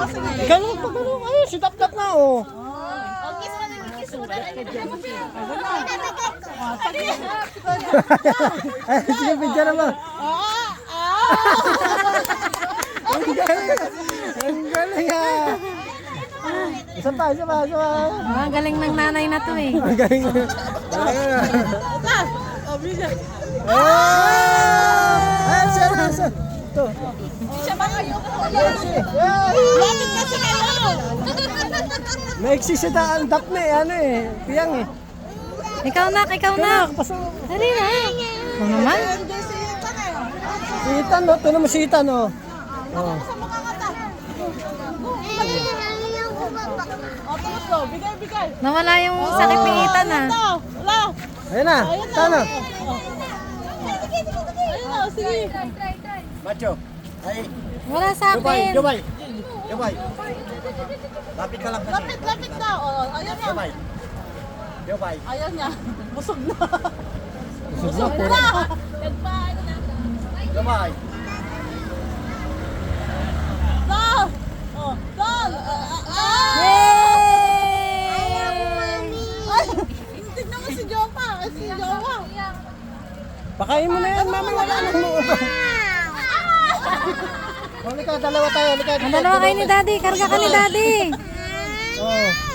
Ikaw lang pagano. Ayun, si Tap-Tap na oh. Kiss mo na. Sige, video na mo. Ang galing. Ang galing ah. Isa pa. Ang galing ng nanay na to eh. Ang galing. Ay, siya. Ito. Siya ba kayo? Ay! Lapit kasi kayo. Maiksi siya ang Daphne, ano eh. Piyang eh. Ikaw na. Dali na. Ito naman. Sitan, no? Ito naman sitan, no? Oh. Bigay. Nawala yung sakit ng itan ah. Wala. Ayun na. Sana. Ayun na, sige. Macho. Ay, Wala sa akin. Jobay. Lapit ka lang kasi. Lapit na. Oh, ayun na. Jobay. Ayun niya. Busog na. Busog na. Nagpaano na. Jobay. Dal! Oh, dal! Ay! Tignan mo si Jopa! Si Jowa! Pakain mo na yan, mami. Wala anak mo. Halika, dalawa tayo. Halika. Ang dalawa kayo ni Daddy. Karga ka ni Daddy. Oh.